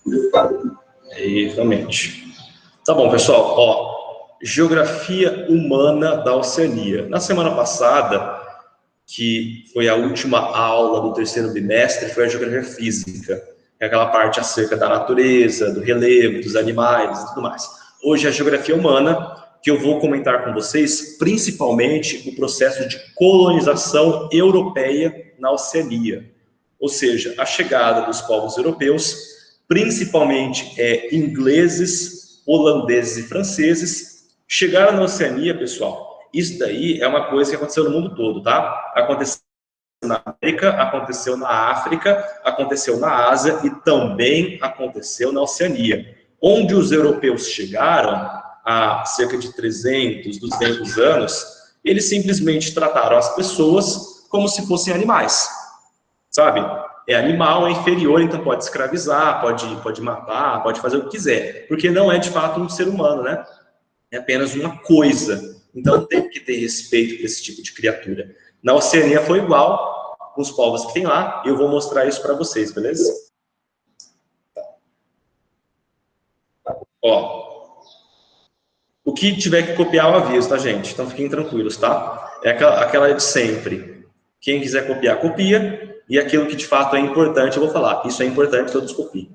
Exatamente. Tá bom, pessoal. Ó, geografia humana da Oceania. Na semana passada, que foi a última aula do terceiro bimestre, foi a geografia física, que é aquela parte acerca da natureza, do relevo, dos animais e tudo mais. Hoje é a geografia humana, que eu vou comentar com vocês, principalmente o processo de colonização europeia na Oceania. Ou seja, a chegada dos povos europeus, principalmente ingleses, holandeses e franceses, chegaram na Oceania, pessoal. Isso daí é uma coisa que aconteceu no mundo todo, tá? Aconteceu na América, aconteceu na África, aconteceu na Ásia e também aconteceu na Oceania. Onde os europeus chegaram, há cerca de 300, 200 anos, eles simplesmente trataram as pessoas como se fossem animais, sabe? É animal, é inferior, então pode escravizar, pode matar, pode fazer o que quiser, porque não é de fato um ser humano, né? É apenas uma coisa. Então tem que ter respeito por esse tipo de criatura. Na Oceania foi igual, com os povos que tem lá, eu vou mostrar isso para vocês, beleza? Ó, o que tiver que copiar eu aviso, tá, gente? Então fiquem tranquilos, tá? É aquela de sempre. Quem quiser copiar, copia. E aquilo que de fato é importante, eu vou falar. Isso é importante, todos copiem.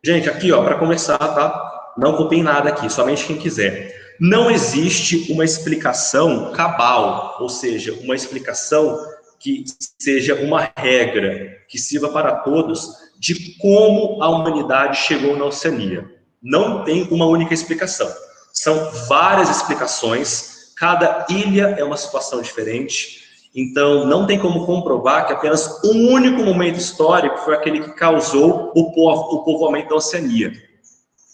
Gente, aqui, ó, para começar, tá? Não copiem nada aqui, somente quem quiser. Não existe uma explicação cabal, ou seja, uma explicação que seja uma regra, que sirva para todos, de como a humanidade chegou na Oceania. Não tem uma única explicação. São várias explicações, cada ilha é uma situação diferente, então não tem como comprovar que apenas um único momento histórico foi aquele que causou o povoamento da Oceania.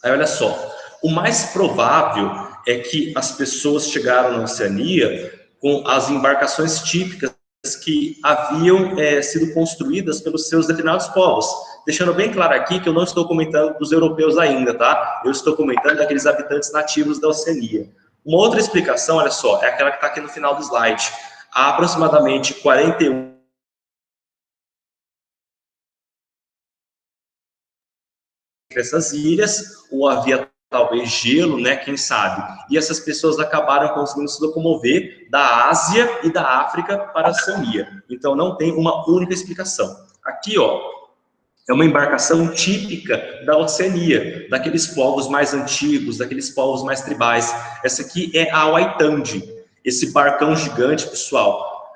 Aí olha só, o mais provável é que as pessoas chegaram na Oceania com as embarcações típicas que haviam sido construídas pelos seus determinados povos. Deixando bem claro aqui que eu não estou comentando dos europeus ainda, tá? Eu estou comentando daqueles habitantes nativos da Oceania. Uma outra explicação, olha só, é aquela que está aqui no final do slide. Há aproximadamente 41 essas ilhas, ou havia talvez gelo, né, quem sabe. E essas pessoas acabaram conseguindo se locomover da Ásia e da África para a Oceania. Então não tem uma única explicação. Aqui, ó, é uma embarcação típica da Oceania, daqueles povos mais antigos, daqueles povos mais tribais. Essa aqui é a Waitandi. Esse barcão gigante, pessoal,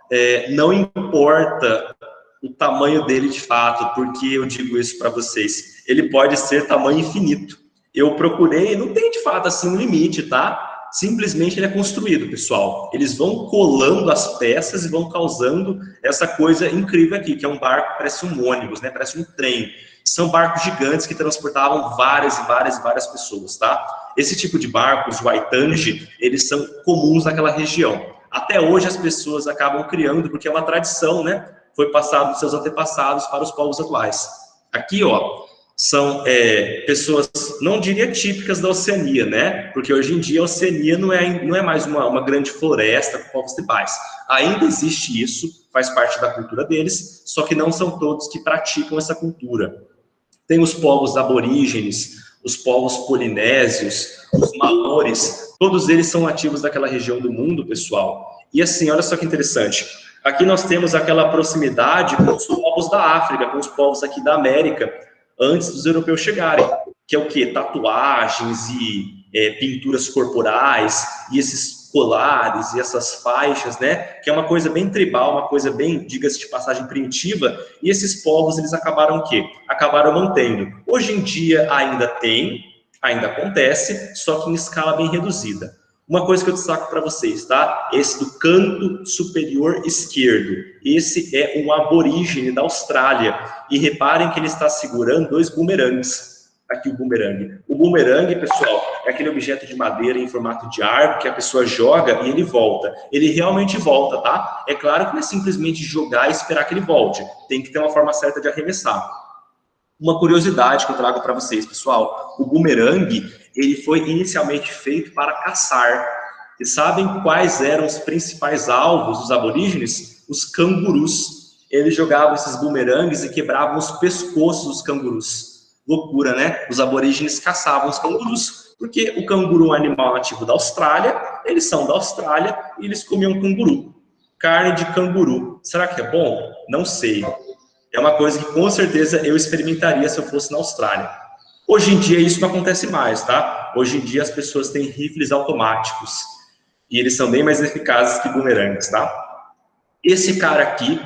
não importa o tamanho dele de fato, porque eu digo isso para vocês, ele pode ser tamanho infinito. Eu procurei, não tem de fato assim um limite, tá? Simplesmente ele é construído, pessoal. Eles vão colando as peças e vão causando essa coisa incrível aqui, que é um barco, parece um ônibus, né? Parece um trem. São barcos gigantes que transportavam várias e várias e várias pessoas, tá? Esse tipo de barcos, o Waitandi, eles são comuns naquela região. Até hoje as pessoas acabam criando, porque é uma tradição, né? Foi passado dos seus antepassados para os povos atuais. Aqui, ó, são pessoas, não diria típicas da Oceania, né? Porque hoje em dia a Oceania não é mais uma grande floresta com povos tribais. Ainda existe isso, faz parte da cultura deles, só que não são todos que praticam essa cultura. Tem os povos aborígenes, os povos polinésios, os maores, todos eles são nativos daquela região do mundo, pessoal. E assim, olha só que interessante. Aqui nós temos aquela proximidade com os povos da África, com os povos aqui da América, antes dos europeus chegarem, que é o quê? Tatuagens e pinturas corporais, e esses colares e essas faixas, né? Que é uma coisa bem tribal, uma coisa bem, diga-se de passagem, primitiva, e esses povos, eles acabaram o quê? Acabaram mantendo. Hoje em dia ainda tem, ainda acontece, só que em escala bem reduzida. Uma coisa que eu destaco para vocês, tá? Esse do canto superior esquerdo. Esse é um aborígene da Austrália. E reparem que ele está segurando 2 bumerangues. Aqui o bumerangue. O bumerangue, pessoal, é aquele objeto de madeira em formato de arco que a pessoa joga e ele volta. Ele realmente volta, tá? É claro que não é simplesmente jogar e esperar que ele volte. Tem que ter uma forma certa de arremessar. Uma curiosidade que eu trago para vocês, pessoal. O bumerangue, ele foi inicialmente feito para caçar. E sabem quais eram os principais alvos dos aborígenes? Os cangurus. Eles jogavam esses bumerangues e quebravam os pescoços dos cangurus. Loucura, né? Os aborígenes caçavam os cangurus, porque o canguru é um animal nativo da Austrália, eles são da Austrália e eles comiam canguru. Carne de canguru. Será que é bom? Não sei. É uma coisa que com certeza eu experimentaria se eu fosse na Austrália. Hoje em dia isso não acontece mais, tá? Hoje em dia as pessoas têm rifles automáticos e eles são bem mais eficazes que bumerangues, tá? Esse cara aqui,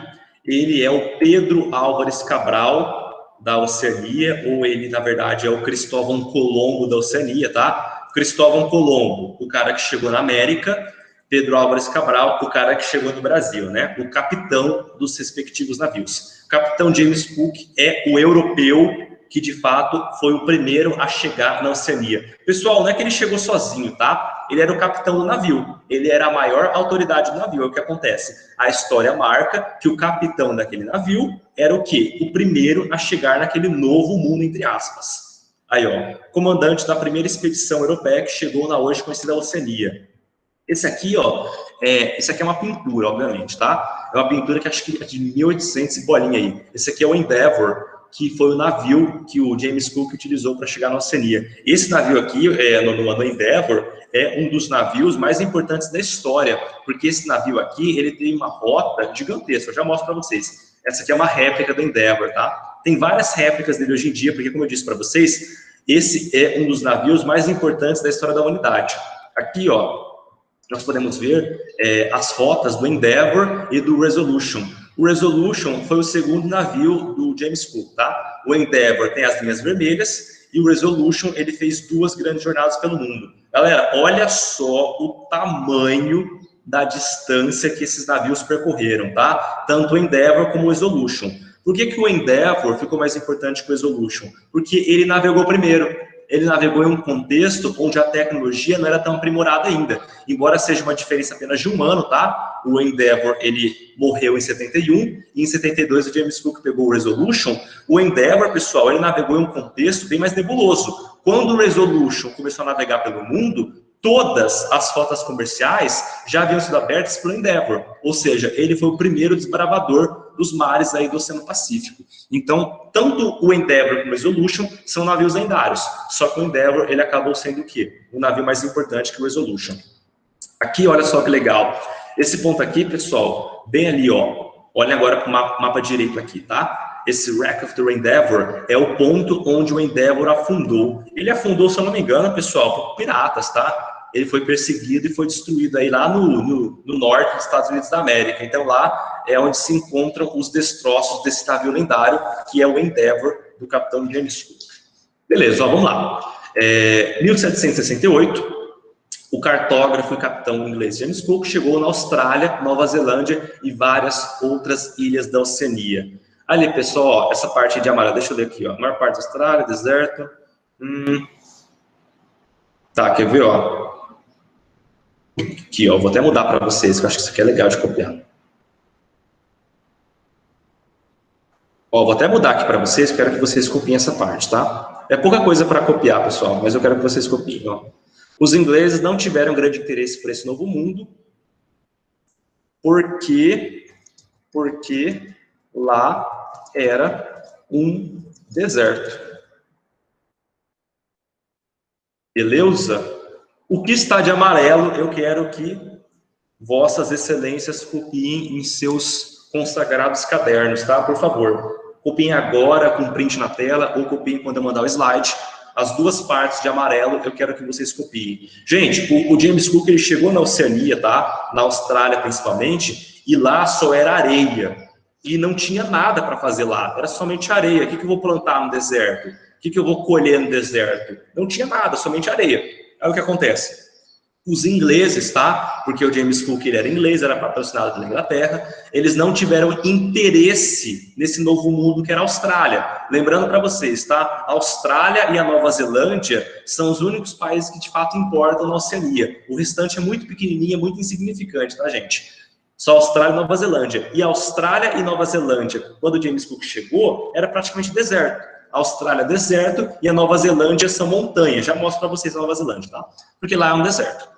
ele é o Pedro Álvares Cabral da Oceania, ou ele, na verdade, é o Cristóvão Colombo da Oceania, tá? Cristóvão Colombo, o cara que chegou na América, Pedro Álvares Cabral, o cara que chegou no Brasil, né? O capitão dos respectivos navios. O capitão James Cook é o europeu que, de fato, foi o primeiro a chegar na Oceania. Pessoal, não é que ele chegou sozinho, tá? Ele era o capitão do navio. Ele era a maior autoridade do navio. É o que acontece. A história marca que o capitão daquele navio era o quê? O primeiro a chegar naquele novo mundo, entre aspas. Aí, ó, comandante da primeira expedição europeia que chegou na hoje conhecida Oceania. Esse aqui, ó, esse aqui é uma pintura, obviamente, tá? É uma pintura que acho que é de 1800 e bolinha aí. Esse aqui é o Endeavour, que foi o navio que o James Cook utilizou para chegar na Oceania. Esse navio aqui, no Endeavour, é um dos navios mais importantes da história, porque esse navio aqui, ele tem uma rota gigantesca, eu já mostro para vocês. Essa aqui é uma réplica do Endeavour, tá? Tem várias réplicas dele hoje em dia, porque, como eu disse para vocês, esse é um dos navios mais importantes da história da humanidade. Aqui, ó, nós podemos ver as rotas do Endeavour e do Resolution. O Resolution foi o segundo navio do James Cook, tá? O Endeavour tem as linhas vermelhas e o Resolution, ele fez 2 grandes jornadas pelo mundo. Galera, olha só o tamanho da distância que esses navios percorreram, tá? Tanto o Endeavour como o Resolution. Por que que o Endeavour ficou mais importante que o Resolution? Porque ele navegou primeiro. Ele navegou em um contexto onde a tecnologia não era tão aprimorada ainda. Embora seja uma diferença apenas de um ano, tá? O Endeavour, ele morreu em 71, e em 72 o James Cook pegou o Resolution. O Endeavour, pessoal, ele navegou em um contexto bem mais nebuloso. Quando o Resolution começou a navegar pelo mundo, todas as rotas comerciais já haviam sido abertas pelo Endeavour. Ou seja, ele foi o primeiro desbravador dos mares aí do Oceano Pacífico. Então, tanto o Endeavour como o Resolution são navios lendários. Só que o Endeavour, ele acabou sendo o quê? Um navio mais importante que o Resolution. Aqui, olha só que legal. Esse ponto aqui, pessoal, bem ali, ó. Olha agora para o mapa direito aqui, tá? Esse Wreck of the Endeavour é o ponto onde o Endeavour afundou. Ele afundou, se eu não me engano, pessoal, por piratas, tá? Ele foi perseguido e foi destruído aí lá no norte dos Estados Unidos da América. Então lá é onde se encontram os destroços desse navio lendário, que é o Endeavour, do capitão James Cook. Beleza, ó, vamos lá. 1768, o cartógrafo e capitão inglês James Cook chegou na Austrália, Nova Zelândia e várias outras ilhas da Oceania. Ali, pessoal, ó, essa parte de amarelo, deixa eu ler aqui, ó. A maior parte da Austrália, deserto. Tá, quer ver, ó? Aqui, ó, vou até mudar para vocês, que eu acho que isso aqui é legal de copiar. Ó, vou até mudar aqui para vocês, quero que vocês copiem essa parte, tá? É pouca coisa para copiar, pessoal, mas eu quero que vocês copiem, ó. Os ingleses não tiveram grande interesse por esse novo mundo, porque lá era um deserto. Beleza? O que está de amarelo, eu quero que vossas excelências copiem em seus consagrados cadernos, tá? Por favor, copiem agora com print na tela ou copiem quando eu mandar o slide. As 2 partes de amarelo, eu quero que vocês copiem. Gente, o James Cook, ele chegou na Oceania, tá? Na Austrália, principalmente, e lá só era areia. E não tinha nada para fazer lá, era somente areia. O que eu vou plantar no deserto? O que eu vou colher no deserto? Não tinha nada, somente areia. Aí o que acontece? Os ingleses, tá? Porque o James Cook, ele era inglês, era patrocinado pela Inglaterra, eles não tiveram interesse nesse novo mundo que era a Austrália. Lembrando para vocês, tá? A Austrália e a Nova Zelândia são os únicos países que de fato importam na Oceania. O restante é muito pequenininho, é muito insignificante, tá, gente? Só Austrália e Nova Zelândia. E a Austrália e Nova Zelândia, quando o James Cook chegou, era praticamente deserto. A Austrália é deserto e a Nova Zelândia são montanhas. Já mostro para vocês a Nova Zelândia, tá? Porque lá é um deserto.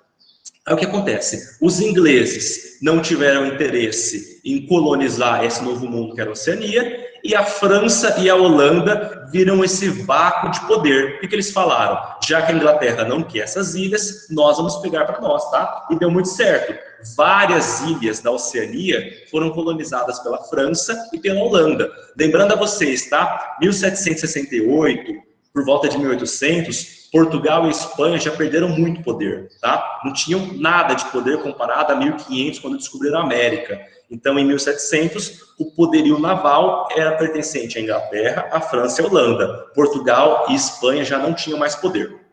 Aí o que acontece? Os ingleses não tiveram interesse em colonizar esse novo mundo que era a Oceania e a França e a Holanda viram esse vácuo de poder. O que eles falaram? Já que a Inglaterra não quer essas ilhas, nós vamos pegar para nós, tá? E deu muito certo. Várias ilhas da Oceania foram colonizadas pela França e pela Holanda. Lembrando a vocês, tá? 1768, por volta de 1800, Portugal e Espanha já perderam muito poder, tá? Não tinham nada de poder comparado a 1500, quando descobriram a América. Então, em 1700, o poderio naval era pertencente à Inglaterra, à França e à Holanda. Portugal e Espanha já não tinham mais poder.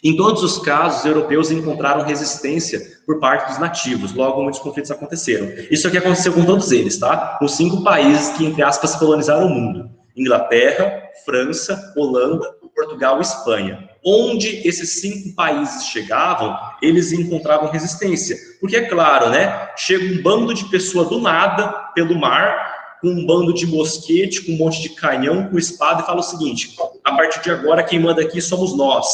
Em todos os casos, os europeus encontraram resistência por parte dos nativos, logo muitos conflitos aconteceram. Isso aqui aconteceu com todos eles, tá? Com 5 países que, entre aspas, colonizaram o mundo: Inglaterra, França, Holanda, Portugal e Espanha. Onde esses 5 países chegavam, eles encontravam resistência. Porque é claro, né? Chega um bando de pessoa do nada, pelo mar, com um bando de mosquete, com um monte de canhão, com espada, e fala o seguinte: a partir de agora, quem manda aqui somos nós.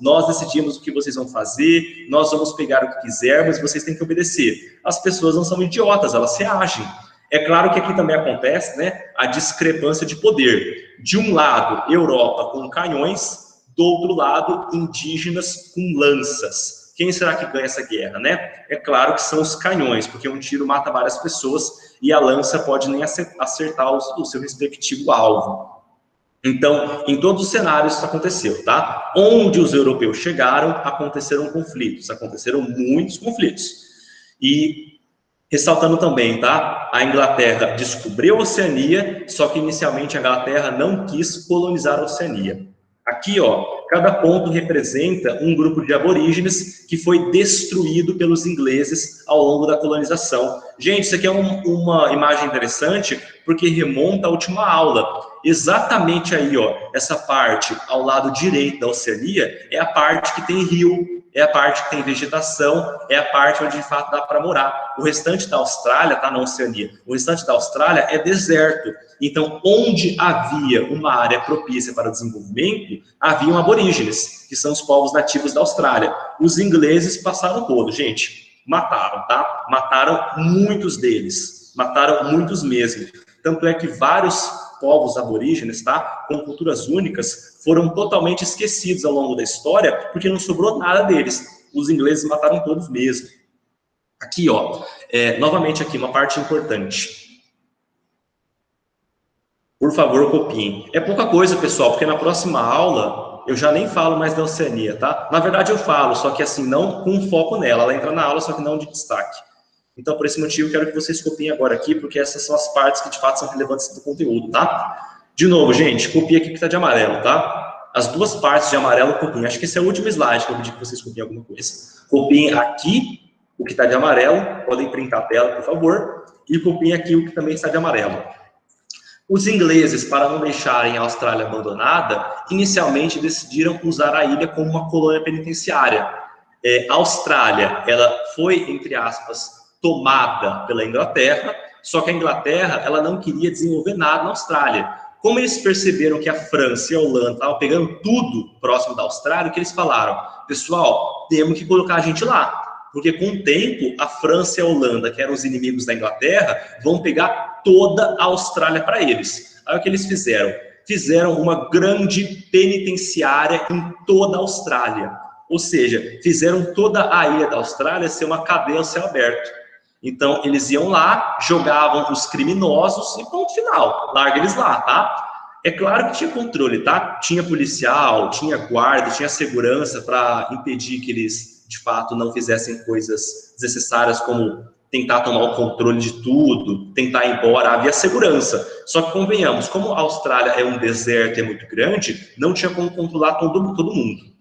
Nós decidimos o que vocês vão fazer, nós vamos pegar o que quisermos, vocês têm que obedecer. As pessoas não são idiotas, elas reagem. É claro que aqui também acontece, né, a discrepância de poder. De um lado, Europa com canhões, do outro lado, indígenas com lanças. Quem será que ganha essa guerra, né? É claro que são os canhões, porque um tiro mata várias pessoas e a lança pode nem acertar o seu respectivo alvo. Então, em todos os cenários isso aconteceu, tá? Onde os europeus chegaram, aconteceram conflitos, aconteceram muitos conflitos. E, ressaltando também, tá? A Inglaterra descobriu a Oceania, só que inicialmente a Inglaterra não quis colonizar a Oceania. Aqui, ó, cada ponto representa um grupo de aborígenes que foi destruído pelos ingleses ao longo da colonização. Gente, isso aqui é uma imagem interessante, porque remonta à última aula. Exatamente aí, ó, essa parte ao lado direito da Oceania é a parte que tem rio, é a parte que tem vegetação, é a parte onde de fato dá para morar. O restante da Austrália está na Oceania. O restante da Austrália é deserto. Então, onde havia uma área propícia para o desenvolvimento, haviam aborígenes, que são os povos nativos da Austrália. Os ingleses passaram todo, gente. Mataram, tá? Mataram muitos deles. Mataram muitos mesmo. Tanto é que vários povos aborígenes, tá, com culturas únicas, foram totalmente esquecidos ao longo da história, porque não sobrou nada deles. Os ingleses mataram todos mesmo. Aqui, ó, novamente aqui, uma parte importante. Por favor, copiem. É pouca coisa, pessoal, porque na próxima aula eu já nem falo mais da Oceania, tá? Na verdade eu falo, só que assim, não com foco nela. Ela entra na aula, só que não de destaque. Então, por esse motivo, eu quero que vocês copiem agora aqui, porque essas são as partes que, de fato, são relevantes do conteúdo, tá? De novo, gente, copia aqui que está de amarelo, tá? As duas partes de amarelo, copiem. Acho que esse é o último slide que eu pedi que vocês copiem alguma coisa. Copiem aqui o que está de amarelo. Podem printar a tela, por favor. E copiem aqui o que também está de amarelo. Os ingleses, para não deixarem a Austrália abandonada, inicialmente decidiram usar a ilha como uma colônia penitenciária. A Austrália, ela foi, entre aspas, tomada pela Inglaterra, só que a Inglaterra ela não queria desenvolver nada na Austrália. Como eles perceberam que a França e a Holanda estavam pegando tudo próximo da Austrália, o que eles falaram? Pessoal, temos que colocar a gente lá, porque com o tempo a França e a Holanda, que eram os inimigos da Inglaterra, vão pegar toda a Austrália para eles. Aí o que eles fizeram? Fizeram uma grande penitenciária em toda a Austrália. Ou seja, fizeram toda a ilha da Austrália ser uma cadeia ao céu aberto. Então, eles iam lá, jogavam os criminosos e ponto final. Larga eles lá, tá? É claro que tinha controle, tá? Tinha policial, tinha guarda, tinha segurança para impedir que eles, de fato, não fizessem coisas desnecessárias como tentar tomar o controle de tudo, tentar ir embora. Havia segurança. Só que, convenhamos, como a Austrália é um deserto e é muito grande, não tinha como controlar todo mundo.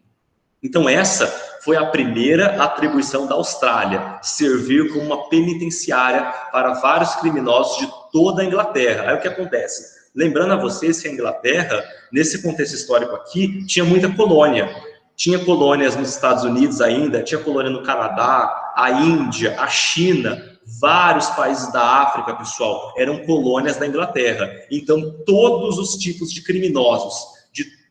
Então, essa foi a primeira atribuição da Austrália, servir como uma penitenciária para vários criminosos de toda a Inglaterra. Aí o que acontece? Lembrando a vocês que a Inglaterra, nesse contexto histórico aqui, tinha muita colônia. Tinha colônias nos Estados Unidos ainda, tinha colônia no Canadá, a Índia, a China, vários países da África, pessoal, eram colônias da Inglaterra. Então, todos os tipos de criminosos,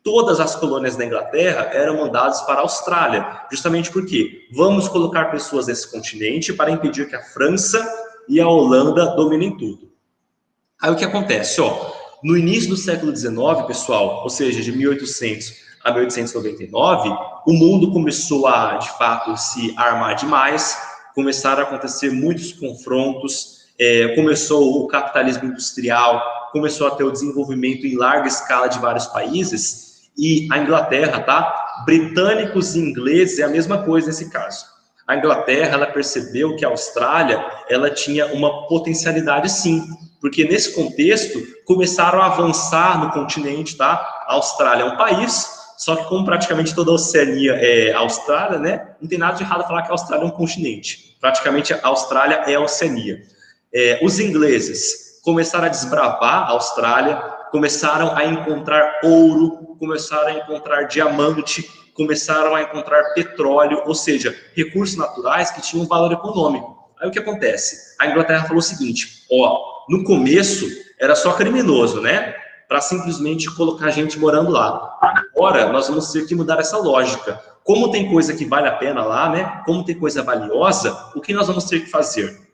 todas as colônias da Inglaterra eram mandadas para a Austrália, justamente porque vamos colocar pessoas nesse continente para impedir que a França e a Holanda dominem tudo. Aí o que acontece? Ó, no início do século XIX, pessoal, ou seja, de 1800 a 1899, o mundo começou a, de fato, se armar demais, começaram a acontecer muitos confrontos, começou o capitalismo industrial, começou a ter o desenvolvimento em larga escala de vários países, e a Inglaterra, tá? Britânicos e ingleses é a mesma coisa nesse caso. A Inglaterra, ela percebeu que a Austrália, ela tinha uma potencialidade sim, porque nesse contexto começaram a avançar no continente, tá? A Austrália é um país, só que como praticamente toda a Oceania é Austrália, né? Não tem nada de errado falar que a Austrália é um continente. Praticamente a Austrália é a Oceania. Os ingleses começaram a desbravar a Austrália, começaram a encontrar ouro, começaram a encontrar diamante, começaram a encontrar petróleo, ou seja, recursos naturais que tinham valor econômico. Aí o que acontece? A Inglaterra falou o seguinte, no começo era só criminoso, né? Para simplesmente colocar gente morando lá. Agora nós vamos ter que mudar essa lógica. Como tem coisa que vale a pena lá, né? Como tem coisa valiosa, o que nós vamos ter que fazer?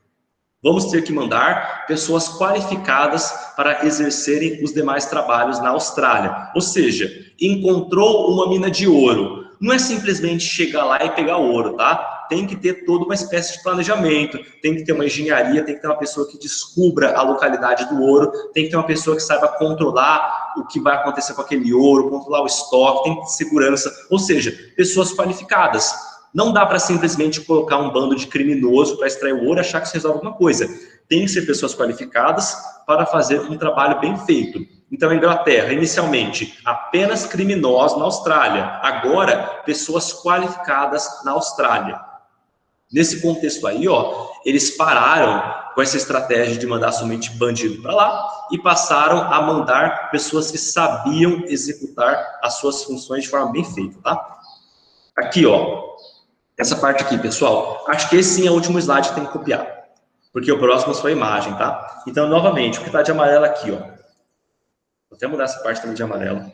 Vamos ter que mandar pessoas qualificadas para exercerem os demais trabalhos na Austrália. Ou seja, encontrou uma mina de ouro. Não é simplesmente chegar lá e pegar ouro, tá? Tem que ter toda uma espécie de planejamento, tem que ter uma engenharia, tem que ter uma pessoa que descubra a localidade do ouro, tem que ter uma pessoa que saiba controlar o que vai acontecer com aquele ouro, controlar o estoque, tem que ter segurança, ou seja, pessoas qualificadas. Não dá para simplesmente colocar um bando de criminoso para extrair o ouro e achar que isso resolve alguma coisa. Tem que ser pessoas qualificadas para fazer um trabalho bem feito. Então, a Inglaterra, inicialmente, apenas criminosos na Austrália. Agora, pessoas qualificadas na Austrália. Nesse contexto aí, eles pararam com essa estratégia de mandar somente bandido para lá e passaram a mandar pessoas que sabiam executar as suas funções de forma bem feita, tá? Aqui, essa parte aqui, pessoal, acho que esse sim é o último slide que tem que copiar, porque o próximo é a sua imagem, tá? Então, novamente, o que está de amarelo aqui, Vou até mudar essa parte também de amarelo.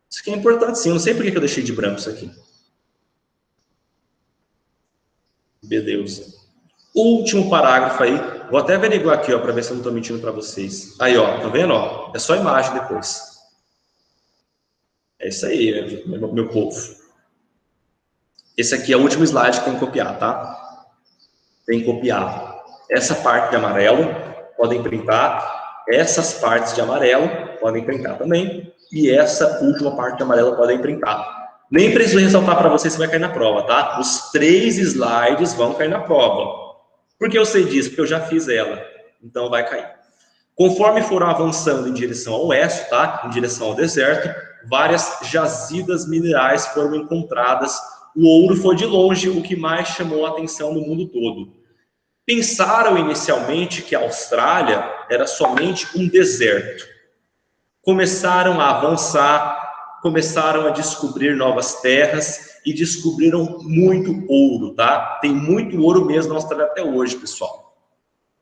Isso aqui é importante sim, eu não sei por que eu deixei de branco isso aqui. Beleza. Último parágrafo aí, vou até averiguar aqui, para ver se eu não estou mentindo para vocês. Aí, tá vendo, É só imagem depois. É isso aí, meu povo. Esse aqui é o último slide que tem que copiar, tá? Tem que copiar essa parte de amarelo, podem printar. Essas partes de amarelo, podem printar também. E essa última parte de amarelo, podem printar. Nem preciso ressaltar para vocês se vai cair na prova, tá? Os 3 slides vão cair na prova. Por que eu sei disso? Porque eu já fiz ela. Então, vai cair. Conforme foram avançando em direção ao oeste, tá? Em direção ao deserto, várias jazidas minerais foram encontradas. O ouro foi de longe o que mais chamou a atenção no mundo todo. Pensaram inicialmente que a Austrália era somente um deserto. Começaram a avançar, começaram a descobrir novas terras e descobriram muito ouro, tá? Tem muito ouro mesmo na Austrália até hoje, pessoal.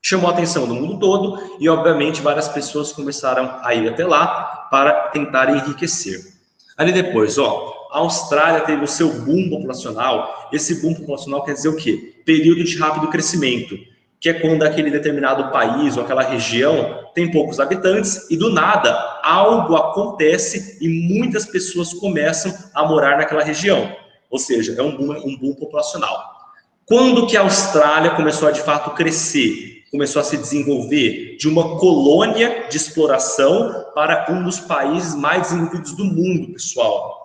Chamou a atenção do mundo todo e, obviamente, várias pessoas começaram a ir até lá para tentar enriquecer. Ali depois, a Austrália teve o seu boom populacional. Esse boom populacional quer dizer o quê? Período de rápido crescimento, que é quando aquele determinado país ou aquela região tem poucos habitantes e, do nada, algo acontece e muitas pessoas começam a morar naquela região. Ou seja, é um boom populacional. Quando que a Austrália começou a, de fato, crescer? Começou a se desenvolver de uma colônia de exploração para um dos países mais desenvolvidos do mundo, pessoal.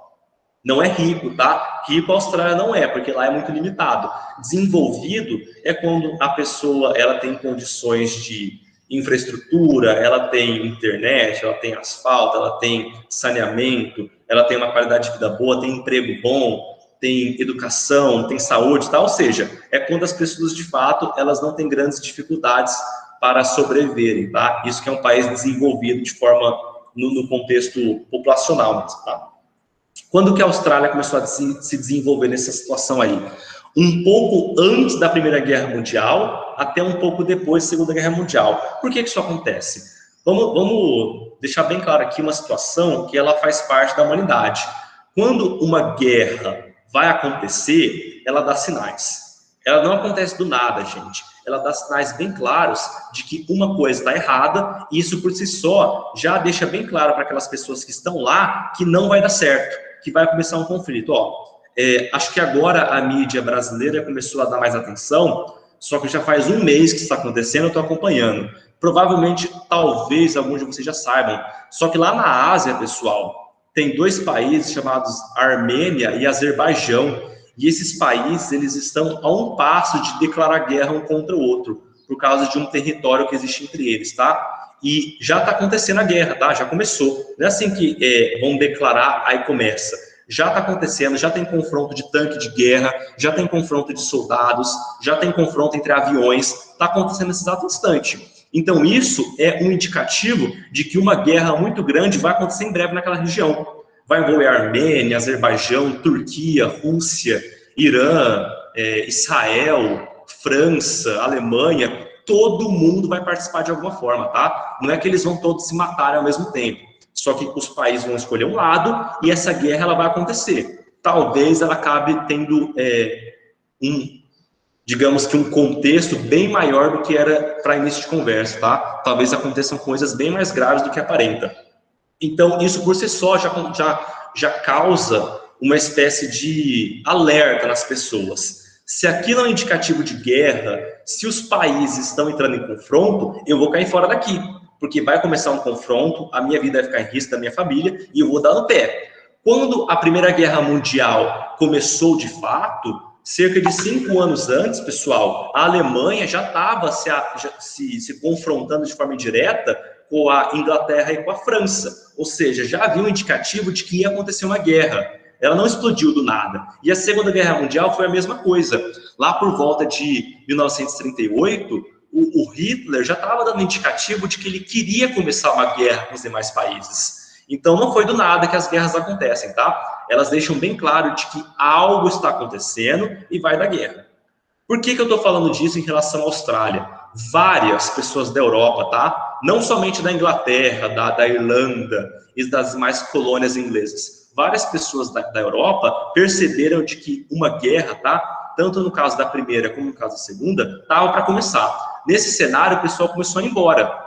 Não é rico, tá? Rico a Austrália não é, porque lá é muito limitado. Desenvolvido é quando a pessoa ela tem condições de infraestrutura, ela tem internet, ela tem asfalto, ela tem saneamento, ela tem uma qualidade de vida boa, tem emprego bom, tem educação, tem saúde, tá? Ou seja, é quando as pessoas, de fato, elas não têm grandes dificuldades para sobreviverem, tá? Isso que é um país desenvolvido de forma, no contexto populacional mesmo, tá? Quando que a Austrália começou a se desenvolver nessa situação aí? Um pouco antes da Primeira Guerra Mundial, até um pouco depois da Segunda Guerra Mundial. Por que isso acontece? Vamos deixar bem claro aqui uma situação que ela faz parte da humanidade. Quando uma guerra vai acontecer, ela dá sinais. ela não acontece do nada, gente. Ela dá sinais bem claros de que uma coisa está errada, e isso por si só já deixa bem claro para aquelas pessoas que estão lá que não vai dar certo, que vai começar um conflito. Acho que agora a mídia brasileira começou a dar mais atenção, só que já faz um mês que isso está acontecendo, eu estou acompanhando. Provavelmente, talvez, alguns de vocês já saibam, só que lá na Ásia, pessoal, tem 2 países chamados Armênia e Azerbaijão, e esses países, eles estão a um passo de declarar guerra um contra o outro, por causa de um território que existe entre eles, tá? E já está acontecendo a guerra, tá? Já começou. Não é assim que vão declarar, aí começa. Já está acontecendo, já tem confronto de tanque de guerra, já tem confronto de soldados, já tem confronto entre aviões, está acontecendo nesse exato instante. Então isso é um indicativo de que uma guerra muito grande vai acontecer em breve naquela região. Vai envolver Armênia, Azerbaijão, Turquia, Rússia, Irã, Israel, França, Alemanha, todo mundo vai participar de alguma forma, tá? Não é que eles vão todos se matarem ao mesmo tempo, só que os países vão escolher um lado e essa guerra ela vai acontecer. Talvez ela acabe tendo digamos que um contexto bem maior do que era para início de conversa, tá? Talvez aconteçam coisas bem mais graves do que aparenta. Então, isso por si só já causa uma espécie de alerta nas pessoas. Se aquilo é um indicativo de guerra, se os países estão entrando em confronto, eu vou cair fora daqui, porque vai começar um confronto, a minha vida vai ficar em risco da minha família e eu vou dar no pé. Quando a Primeira Guerra Mundial começou de fato, cerca de 5 anos antes, pessoal, a Alemanha já estava se confrontando de forma indireta com a Inglaterra e com a França. Ou seja, já havia um indicativo de que ia acontecer uma guerra. Ela não explodiu do nada. E a Segunda Guerra Mundial foi a mesma coisa. Lá por volta de 1938, o Hitler já estava dando indicativo de que ele queria começar uma guerra com os demais países. Então não foi do nada que as guerras acontecem, tá? Elas deixam bem claro de que algo está acontecendo e vai dar guerra. Por que eu estou falando disso em relação à Austrália? Várias pessoas da Europa, tá? Não somente da Inglaterra, da Irlanda e das demais colônias inglesas. Várias pessoas da Europa perceberam de que uma guerra, tá? Tanto no caso da primeira como no caso da segunda, estava para começar. Nesse cenário, o pessoal começou a ir embora.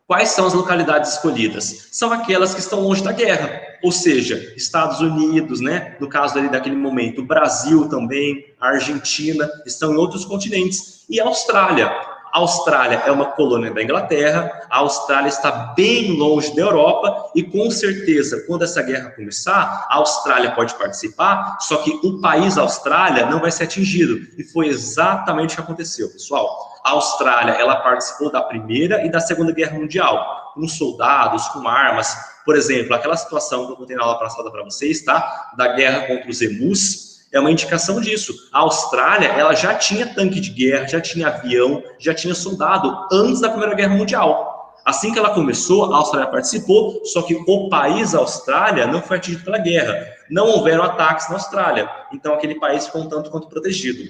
Quais são as localidades escolhidas? São aquelas que estão longe da guerra, ou seja, Estados Unidos, né? No caso ali daquele momento, o Brasil também, a Argentina, estão em outros continentes, e a Austrália. A Austrália é uma colônia da Inglaterra, a Austrália está bem longe da Europa, e com certeza, quando essa guerra começar, a Austrália pode participar, só que o país Austrália não vai ser atingido, e foi exatamente o que aconteceu, pessoal. A Austrália, ela participou da Primeira e da Segunda Guerra Mundial, com soldados, com armas. Por exemplo, aquela situação que eu contei na aula passada para vocês, tá? Da guerra contra os emus, é uma indicação disso. A Austrália, ela já tinha tanque de guerra, já tinha avião, já tinha soldado antes da Primeira Guerra Mundial. Assim que ela começou, a Austrália participou, só que o país Austrália não foi atingido pela guerra. Não houveram ataques na Austrália. Então, aquele país ficou um tanto quanto protegido.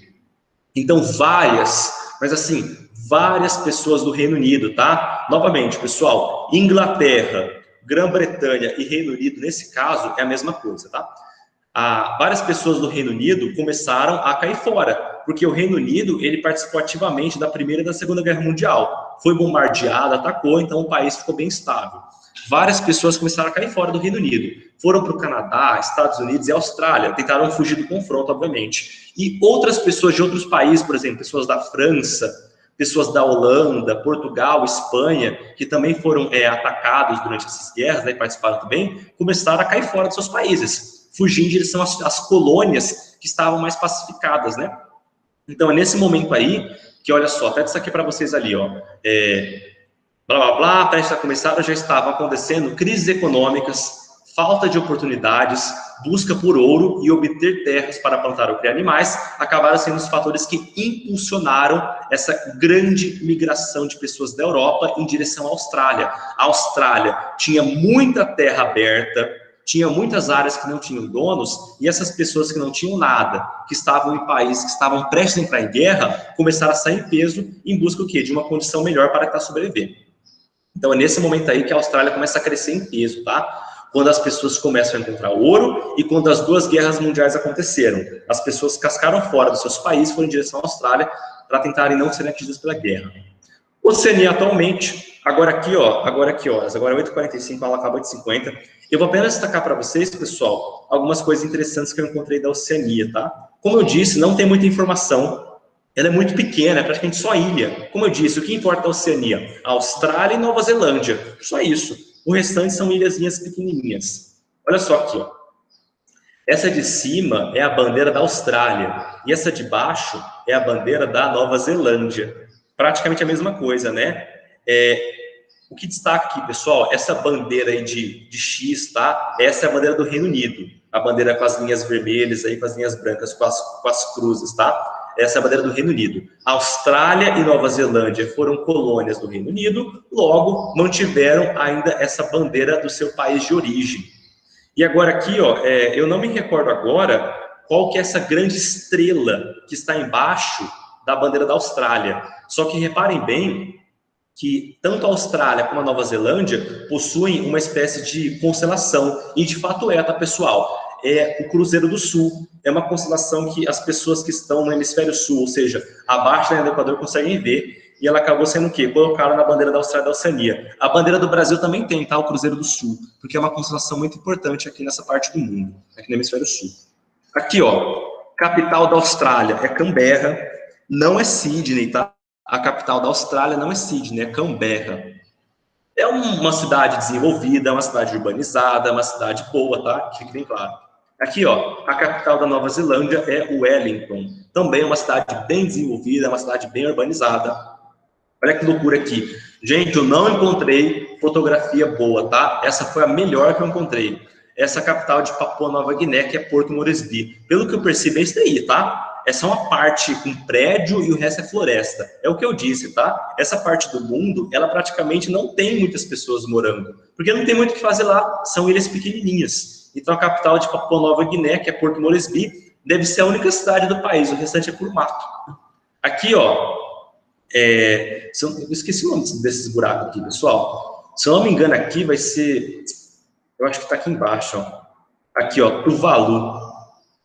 Então, várias pessoas do Reino Unido, tá? Novamente, pessoal, Inglaterra, Grã-Bretanha e Reino Unido, nesse caso, é a mesma coisa, tá? Várias pessoas do Reino Unido começaram a cair fora, porque o Reino Unido, ele participou ativamente da Primeira e da Segunda Guerra Mundial. Foi bombardeado, atacou, então o país ficou bem estável. Várias pessoas começaram a cair fora do Reino Unido. Foram para o Canadá, Estados Unidos e Austrália. Tentaram fugir do confronto, obviamente. E outras pessoas de outros países, por exemplo, pessoas da França, pessoas da Holanda, Portugal, Espanha, que também foram atacados durante essas guerras, né, participaram também, começaram a cair fora dos seus países, fugindo em direção às colônias que estavam mais pacificadas, né? Então, é nesse momento aí que, olha só, até destaquei para vocês ali, ó, blá, blá, blá, prestes a começar, já estavam acontecendo crises econômicas, falta de oportunidades, busca por ouro e obter terras para plantar ou criar animais, acabaram sendo os fatores que impulsionaram essa grande migração de pessoas da Europa em direção à Austrália. A Austrália tinha muita terra aberta, tinha muitas áreas que não tinham donos, e essas pessoas que não tinham nada, que estavam em países que estavam prestes a entrar em guerra, começaram a sair em peso em busca do quê? De uma condição melhor para tentar sobreviver. Então é nesse momento aí que a Austrália começa a crescer em peso, tá? quando as pessoas começam a encontrar ouro e quando as duas guerras mundiais aconteceram. As pessoas cascaram fora dos seus países, foram em direção à Austrália para tentarem não serem atingidas pela guerra. Oceania atualmente, agora aqui, ó, agora que horas? Agora 8h45, ela acabou de 50. Eu vou apenas destacar para vocês, pessoal, algumas coisas interessantes que eu encontrei da Oceania, tá? Como eu disse, não tem muita informação, ela é muito pequena, é praticamente só ilha. Como eu disse, o que importa da Oceania? Austrália e Nova Zelândia, só isso. O restante são ilhazinhas pequenininhas. Olha só aqui, ó. Essa de cima é a bandeira da Austrália e essa de baixo é a bandeira da Nova Zelândia. Praticamente a mesma coisa, né? O que destaca aqui, pessoal, essa bandeira aí de X, tá? Essa é a bandeira do Reino Unido. A bandeira com as linhas vermelhas aí, com as linhas brancas, com as cruzes, tá? Essa é a bandeira do Reino Unido. Austrália e Nova Zelândia foram colônias do Reino Unido, logo mantiveram ainda essa bandeira do seu país de origem. E agora aqui, ó, eu não me recordo agora qual que é essa grande estrela que está embaixo da bandeira da Austrália. Só que reparem bem que tanto a Austrália como a Nova Zelândia possuem uma espécie de constelação, e de fato tá, pessoal? É o Cruzeiro do Sul, é uma constelação que as pessoas que estão no hemisfério sul, ou seja, abaixo da linha do Equador, conseguem ver, e ela acabou sendo o quê? Colocaram na bandeira da Austrália e da Oceania. A bandeira do Brasil também tem, tá? O Cruzeiro do Sul, porque é uma constelação muito importante aqui nessa parte do mundo, aqui no hemisfério sul. Aqui, ó, capital da Austrália é Canberra, não é Sydney, tá? A capital da Austrália não é Sydney, é Canberra. É uma cidade desenvolvida, é uma cidade urbanizada, é uma cidade boa, tá? Que fique bem claro. Aqui, ó, a capital da Nova Zelândia é Wellington. Também é uma cidade bem desenvolvida, é uma cidade bem urbanizada. Olha que loucura aqui. Gente, eu não encontrei fotografia boa, tá? Essa foi a melhor que eu encontrei. Essa capital de Papua Nova Guiné, que é Porto Moresby. Pelo que eu percebi, é isso daí, tá? É só uma parte com prédio e o resto é floresta. É o que eu disse, tá? Essa parte do mundo, ela praticamente não tem muitas pessoas morando. Porque não tem muito o que fazer lá. São ilhas pequenininhas. Então, a capital de Papua Nova Guiné, que é Porto Moresby, deve ser a única cidade do país. O restante é por mato. Aqui, ó, eu esqueci o nome desses buracos aqui, pessoal. Se eu não me engano, aqui vai ser... Eu acho que está aqui embaixo, ó. Aqui, ó, Tuvalu.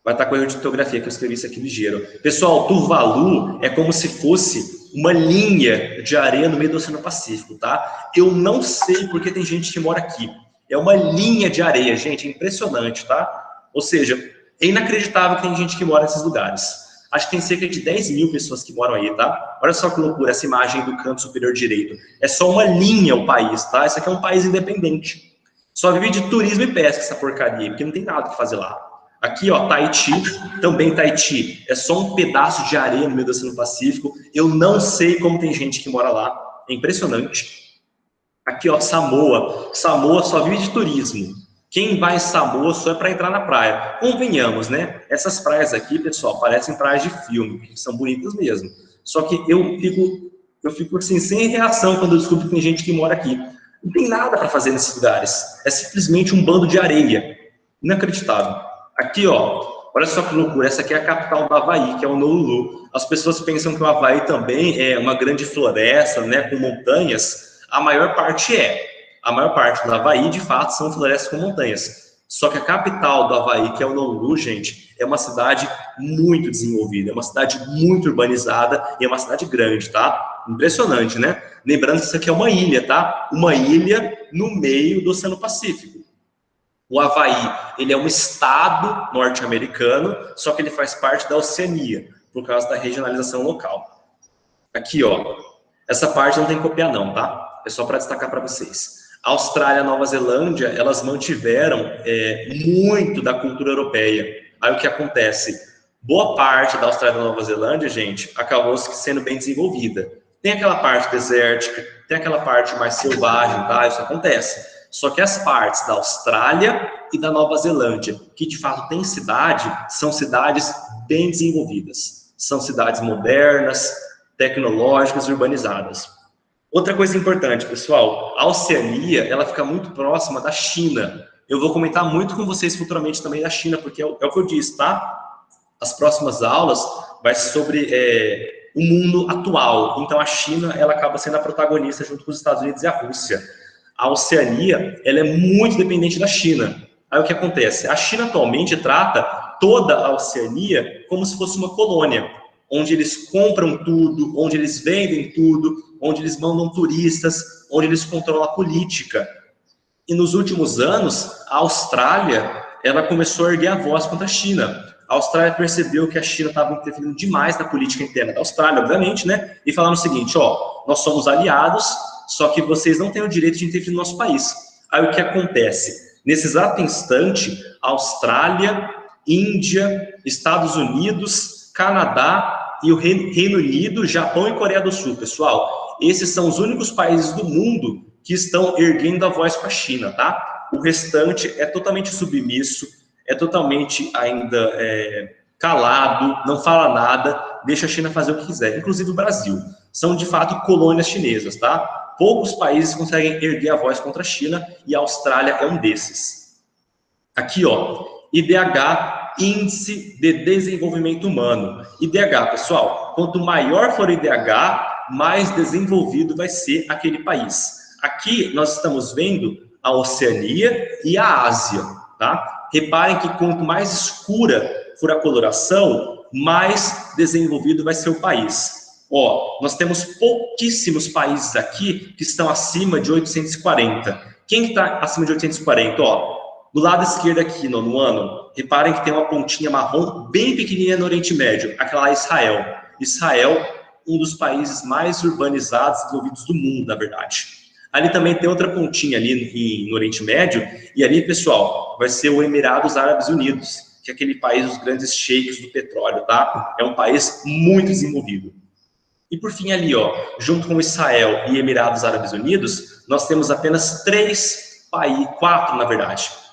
Vai estar com erro de ortografia, que eu escrevi isso aqui ligeiro. Pessoal, Tuvalu é como se fosse uma linha de areia no meio do Oceano Pacífico, tá? Eu não sei porque tem gente que mora aqui. É uma linha de areia, gente, é impressionante, tá? Ou seja, é inacreditável que tem gente que mora nesses lugares. Acho que tem cerca de 10 mil pessoas que moram aí, tá? Olha só que loucura essa imagem do canto superior direito. É só uma linha o país, tá? Isso aqui é um país independente. Só vive de turismo e pesca essa porcaria, porque não tem nada que fazer lá. Aqui, ó, Tahiti, também Tahiti, é só um pedaço de areia no meio do Oceano Pacífico. Eu não sei como tem gente que mora lá, é impressionante. Aqui, ó, Samoa. Samoa só vive de turismo. Quem vai em Samoa só é para entrar na praia. Convenhamos, né? Essas praias aqui, pessoal, parecem praias de filme, que são bonitas mesmo. Só que eu fico assim, sem reação quando eu descubro que tem gente que mora aqui. Não tem nada para fazer nesses lugares. É simplesmente um bando de areia. Inacreditável. Aqui, ó, olha só que loucura, essa aqui é a capital do Havaí, que é Honolulu. As pessoas pensam que o Havaí também é uma grande floresta, né, com montanhas. A maior parte A maior parte do Havaí, de fato, são florestas com montanhas. Só que a capital do Havaí, que é Honolulu, gente, é uma cidade muito desenvolvida, é uma cidade muito urbanizada e é uma cidade grande, tá? Impressionante, né? Lembrando que isso aqui é uma ilha, tá? Uma ilha no meio do Oceano Pacífico. O Havaí, ele é um estado norte-americano, só que ele faz parte da Oceania, por causa da regionalização local. Aqui, ó, essa parte não tem que copiar não, tá? É só para destacar para vocês. A Austrália e a Nova Zelândia, elas mantiveram muito da cultura europeia. Aí o que acontece? Boa parte da Austrália e da Nova Zelândia, gente, acabou sendo bem desenvolvida. Tem aquela parte desértica, tem aquela parte mais selvagem, tá? Isso acontece. Só que as partes da Austrália e da Nova Zelândia, que de fato tem cidade, são cidades bem desenvolvidas. São cidades modernas, tecnológicas e urbanizadas. Outra coisa importante, pessoal, a Oceania, ela fica muito próxima da China. Eu vou comentar muito com vocês futuramente também da China, porque é o que eu disse, tá? As próximas aulas vai ser sobre o mundo atual. Então, a China, ela acaba sendo a protagonista junto com os Estados Unidos e a Rússia. A Oceania, ela é muito dependente da China. Aí o que acontece? A China atualmente trata toda a Oceania como se fosse uma colônia, onde eles compram tudo, onde eles vendem tudo, onde eles mandam turistas, onde eles controlam a política. E nos últimos anos, a Austrália, ela começou a erguer a voz contra a China. A Austrália percebeu que a China estava interferindo demais na política interna da Austrália, obviamente, né? E falaram o seguinte, ó, nós somos aliados, só que vocês não têm o direito de interferir no nosso país. Aí o que acontece? Nesse exato instante, Austrália, Índia, Estados Unidos, Canadá e o Reino Unido, Japão e Coreia do Sul, pessoal. Esses são os únicos países do mundo que estão erguendo a voz para a China, tá? O restante é totalmente submisso, é totalmente ainda calado, não fala nada, deixa a China fazer o que quiser, inclusive o Brasil. São, de fato, colônias chinesas, tá? Poucos países conseguem erguer a voz contra a China e a Austrália é um desses. Aqui, ó, IDH, Índice de Desenvolvimento Humano. IDH, pessoal, quanto maior for o IDH, mais desenvolvido vai ser aquele país. Aqui nós estamos vendo a Oceania e a Ásia, tá? Reparem que quanto mais escura for a coloração, mais desenvolvido vai ser o país. Ó, nós temos pouquíssimos países aqui que estão acima de 840. Quem que está acima de 840? Ó, do lado esquerdo aqui, no ano, reparem que tem uma pontinha marrom bem pequenininha no Oriente Médio, aquela lá é Israel. Israel, um dos países mais urbanizados e desenvolvidos do mundo, na verdade. Ali também tem outra pontinha ali no Oriente Médio, e ali, pessoal, vai ser o Emirados Árabes Unidos, que é aquele país dos grandes sheiks do petróleo, tá? É um país muito desenvolvido. E por fim ali, ó, junto com Israel e Emirados Árabes Unidos, nós temos apenas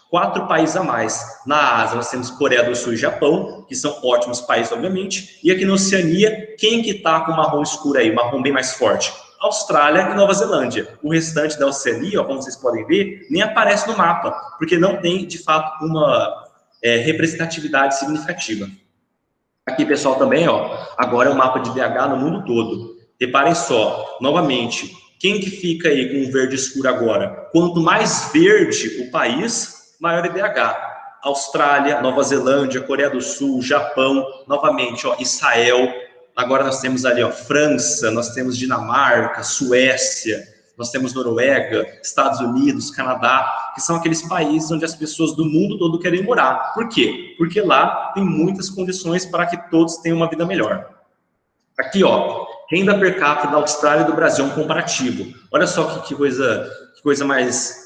quatro países a mais. Na Ásia, nós temos Coreia do Sul e Japão, que são ótimos países, obviamente. E aqui na Oceania, quem que tá com marrom escuro aí, marrom bem mais forte? Austrália e Nova Zelândia. O restante da Oceania, ó, como vocês podem ver, nem aparece no mapa, porque não tem, de fato, uma representatividade significativa. Aqui, pessoal, também, ó, agora é um mapa de IDH no mundo todo. Reparem só, novamente, quem que fica aí com o verde escuro agora? Quanto mais verde o país, maior IDH. Austrália, Nova Zelândia, Coreia do Sul, Japão, novamente, ó, Israel. Agora nós temos ali, ó, França, nós temos Dinamarca, Suécia, nós temos Noruega, Estados Unidos, Canadá, que são aqueles países onde as pessoas do mundo todo querem morar. Por quê? Porque lá tem muitas condições para que todos tenham uma vida melhor. Aqui, ó, renda per capita da Austrália e do Brasil, um comparativo. Olha só que coisa mais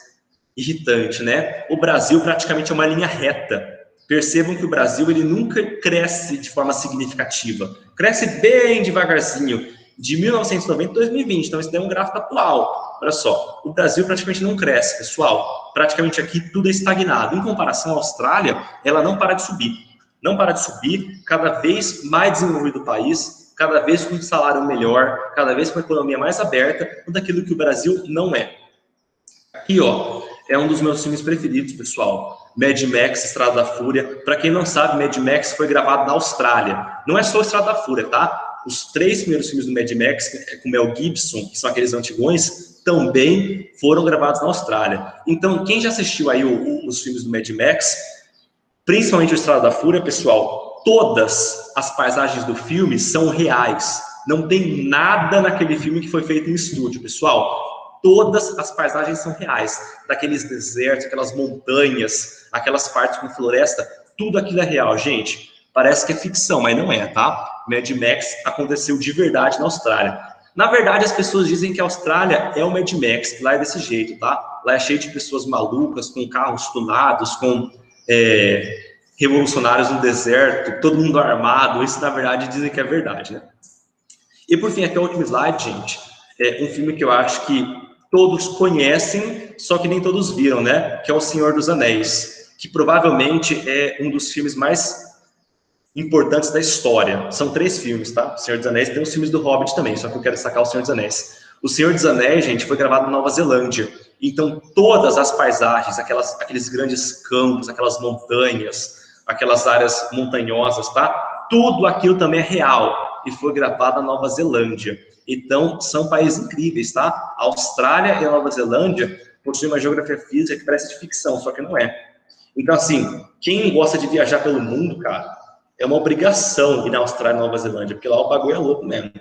irritante, né? O Brasil praticamente é uma linha reta. Percebam que o Brasil ele nunca cresce de forma significativa. Cresce bem devagarzinho. De 1990 a 2020, então isso daí é um gráfico atual. Olha só, o Brasil praticamente não cresce, pessoal. Praticamente aqui tudo é estagnado. Em comparação à Austrália, ela não para de subir. Não para de subir, cada vez mais desenvolvido o país, cada vez com um salário melhor, cada vez com uma economia mais aberta, tudo aquilo que o Brasil não é. Aqui, ó, é um dos meus filmes preferidos, pessoal. Mad Max, Estrada da Fúria. Para quem não sabe, Mad Max foi gravado na Austrália. Não é só Estrada da Fúria, tá? Os 3 primeiros filmes do Mad Max, com Mel Gibson, que são aqueles antigões, também foram gravados na Austrália. Então, quem já assistiu aí os filmes do Mad Max, principalmente o Estrada da Fúria, pessoal, todas as paisagens do filme são reais. Não tem nada naquele filme que foi feito em estúdio, pessoal. Todas as paisagens são reais. Daqueles desertos, aquelas montanhas, aquelas partes com floresta, tudo aquilo é real, gente. Parece que é ficção, mas não é, tá? Mad Max aconteceu de verdade na Austrália. Na verdade, as pessoas dizem que a Austrália é o Mad Max, que lá é desse jeito, tá? Lá é cheio de pessoas malucas, com carros tunados, com revolucionários no deserto, todo mundo armado. Isso, na verdade, dizem que é verdade, né? E, por fim, aqui é o último slide, gente. É um filme que eu acho que todos conhecem, só que nem todos viram, né? Que é O Senhor dos Anéis, que provavelmente é um dos filmes mais importantes da história. São 3 filmes, tá? O Senhor dos Anéis, tem os filmes do Hobbit também, só que eu quero destacar o Senhor dos Anéis. O Senhor dos Anéis, gente, foi gravado na Nova Zelândia. Então, todas as paisagens, aqueles grandes campos, aquelas montanhas, aquelas áreas montanhosas, tá? Tudo aquilo também é real e foi gravado na Nova Zelândia. Então, são países incríveis, tá? A Austrália e a Nova Zelândia construir uma geografia física que parece de ficção, só que não é. Então, assim, quem gosta de viajar pelo mundo, cara, é uma obrigação ir na Austrália e Nova Zelândia, porque lá o bagulho é louco mesmo.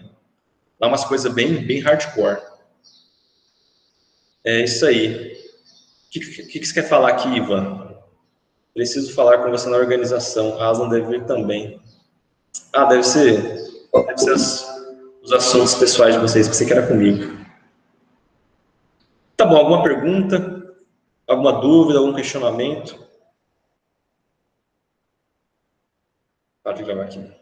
Lá umas coisas bem hardcore. É isso aí. O que você quer falar aqui, Ivan? Preciso falar com você na organização. A Aslan deve vir também. Ah, deve ser os assuntos pessoais de vocês, pensei que era comigo. Tá bom, alguma pergunta? Alguma dúvida, algum questionamento? Pode gravar aqui.